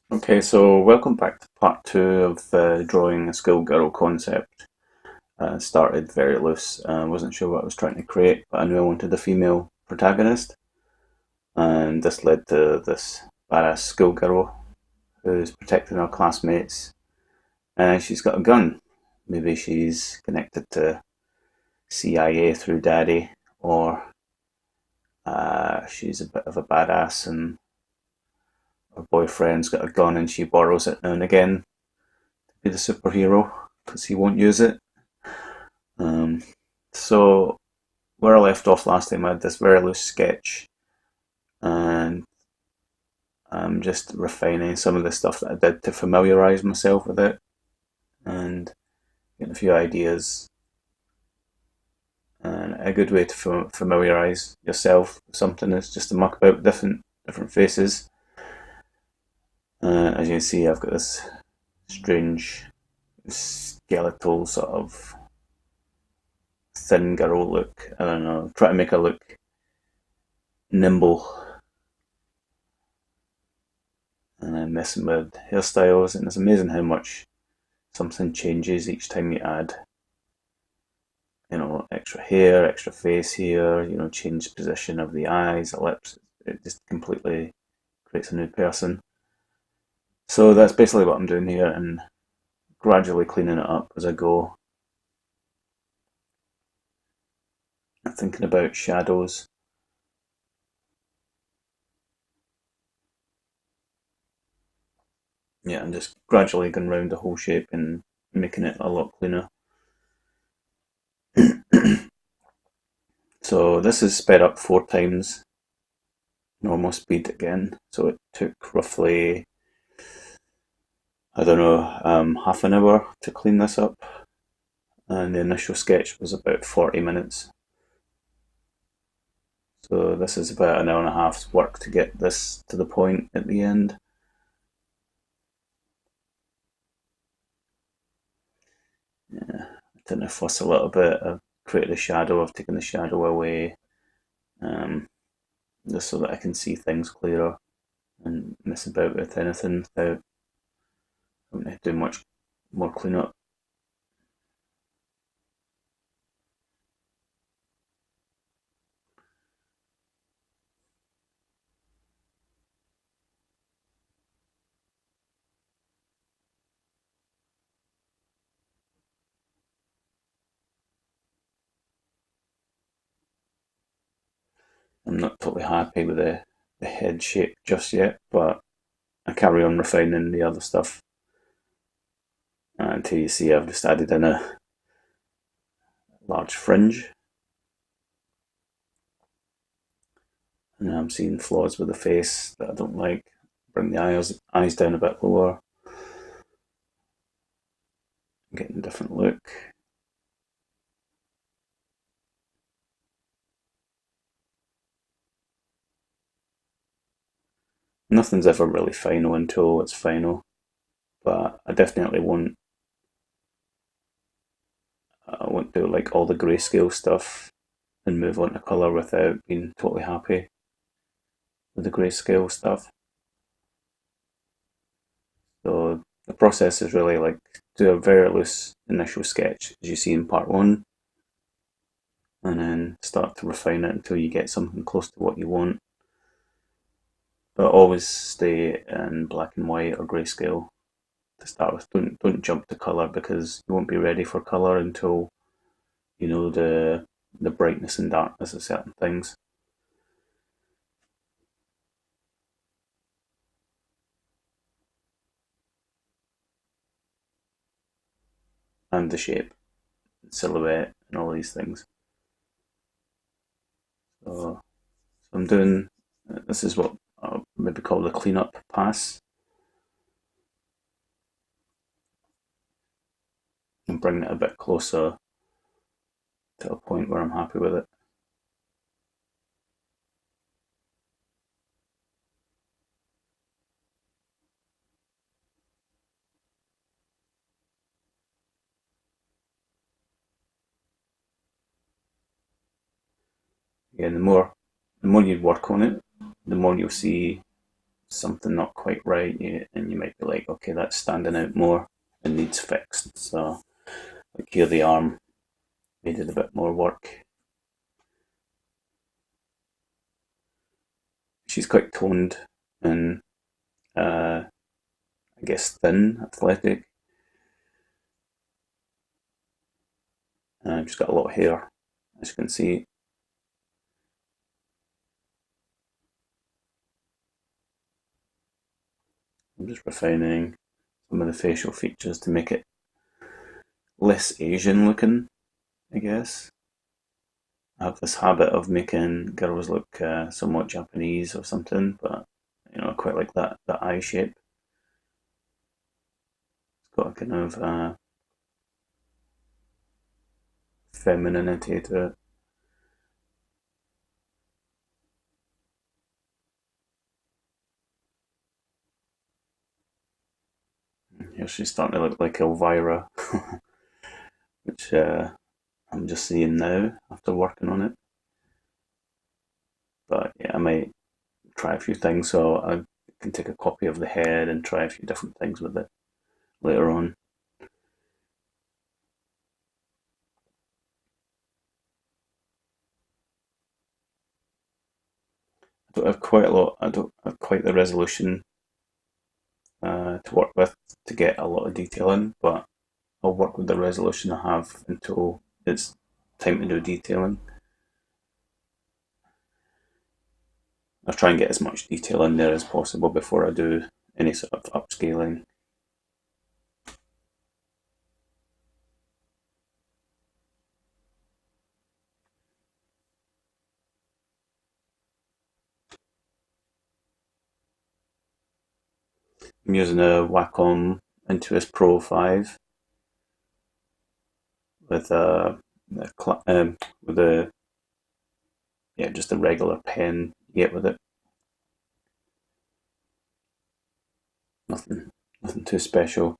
Okay, so welcome back to part two of drawing a schoolgirl concept. Started very loose. Wasn't sure what I was trying to create, but I knew I wanted a female protagonist, and this led to this badass schoolgirl who's protecting her classmates, and she's got a gun. Maybe she's connected to CIA through daddy, or she's a bit of a badass, and her boyfriend's got a gun, and she borrows it now and again to be the superhero because he won't use it. Um, so where I left off last time, I had this very loose sketch, and I'm just refining some of the stuff that I did to familiarise myself with it, and getting a few ideas. And a good way to familiarise yourself with something is just to muck about different faces. As you can see, I've got this strange skeletal sort of thin girl look. I don't know, try to make her look nimble, and I'm messing with hairstyles, and it's amazing how much something changes each time you add, extra hair, extra face here, change position of the eyes, the lips. It just completely creates a new person. So that's basically what I'm doing here, and gradually cleaning it up as I go. I'm thinking about shadows. Yeah, I'm just gradually going around the whole shape and making it a lot cleaner. So this is sped up 4 times normal speed again. So it took roughly, I don't know, half an hour to clean this up, and the initial sketch was about 40 minutes. So this is about an hour and a half's work to get this to the point at the end. Yeah, I tend to fuss a little bit. I've created a shadow, I've taken the shadow away, um, just so that I can see things clearer and mess about with anything without having to do much more cleanup. I'm not totally happy with the head shape just yet, but I carry on refining the other stuff until you see I've just added in a large fringe, and I'm seeing flaws with the face that I don't like. Bring the eyes down a bit lower, getting a different look. Nothing's ever really final until it's final, but I won't do like all the grayscale stuff and move on to colour without being totally happy with the grayscale stuff. So the process is really like do a very loose initial sketch as you see in part one, and then start to refine it until you get something close to what you want. But always stay in black and white or grayscale to start with. Don't jump to colour because you won't be ready for colour until you know the brightness and darkness of certain things and the shape, silhouette, and all these things. So, I'm doing this is what I'll maybe call the cleanup pass, and bringing it a bit closer to a point where I'm happy with it. Yeah, and the more you work on it, the more you'll see something not quite right, and you might be like, okay, that's standing out more and needs fixed. So, like here, the arm needed a bit more work. She's quite toned and I guess thin, athletic. She's got a lot of hair, as you can see. I'm just refining some of the facial features to make it less Asian looking, I guess. I have this habit of making girls look somewhat Japanese or something, but I quite like that eye shape. It's got a kind of femininity to it. Here she's starting to look like Elvira, which I'm just seeing now after working on it. But yeah, I might try a few things, so I can take a copy of the head and try a few different things with it later on. I don't have quite a lot. I don't have quite the resolution to work with to get a lot of detail in, but I'll work with the resolution I have until it's time to do detailing. I'll try and get as much detail in there as possible before I do any sort of upscaling. I'm using a Wacom Intuos Pro 5 with with a just a regular pen you get with it. Nothing, nothing too special.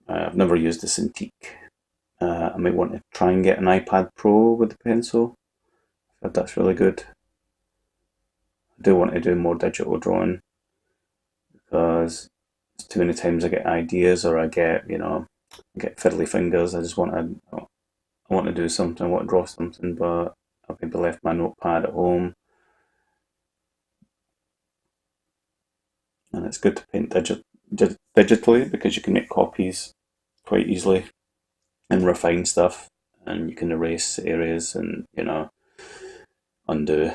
I've never used a Cintiq. I might want to try and get an iPad Pro with the pencil. If that's really good. I do want to do more digital drawing because too many times I get ideas or I get fiddly fingers. I want to do something. I want to draw something, but I've maybe left my notepad at home, and it's good to paint digitally because you can make copies quite easily and refine stuff, and you can erase areas and undo.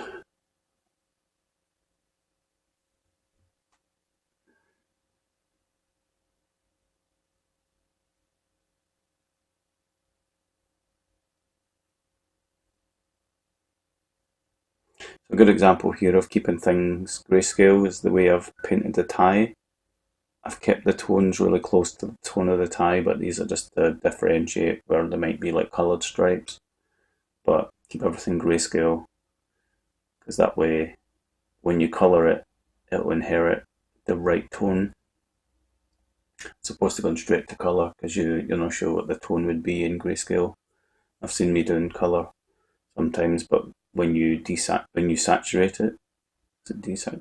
A good example here of keeping things grayscale is the way I've painted the tie. I've kept the tones really close to the tone of the tie, but these are just to differentiate where there might be like coloured stripes. But keep everything grayscale because that way, when you colour it, it'll inherit the right tone. It's supposed to go straight to colour because you're not sure what the tone would be in grayscale. I've seen me doing colour sometimes, but when you saturate it,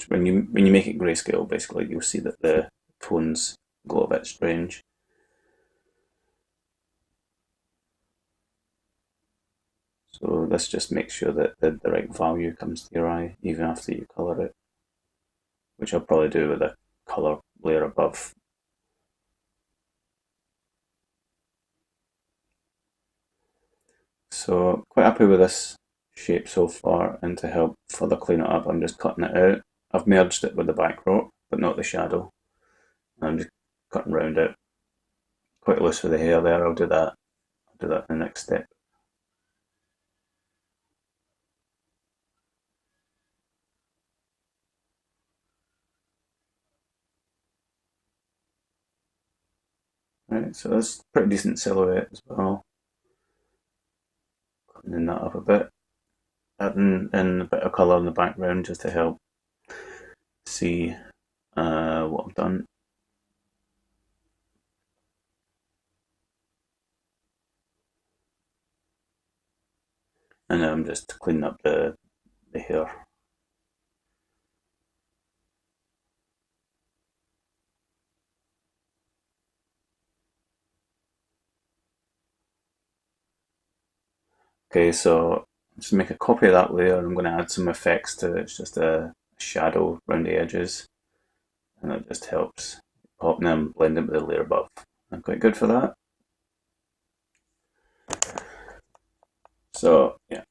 when you make it grayscale, basically you'll see that the tones go a bit strange. So this just makes sure that the right value comes to your eye even after you colour it, which I'll probably do with a colour layer above. So quite happy with this shape so far, and to help further clean it up I'm just cutting it out. I've merged it with the backdrop but not the shadow. I'm just cutting around it. Quite loose with the hair there. I'll do that. I'll do that in the next step. Right, so that's pretty decent silhouette as well. Cleaning that up a bit. Adding in a bit of colour in the background just to help see what I've done. And I'm just cleaning up the hair. Okay, so just make a copy of that layer. I'm going to add some effects to it. It's just a shadow around the edges, and it just helps pop them and blend it with the layer above. I'm quite good for that. So yeah,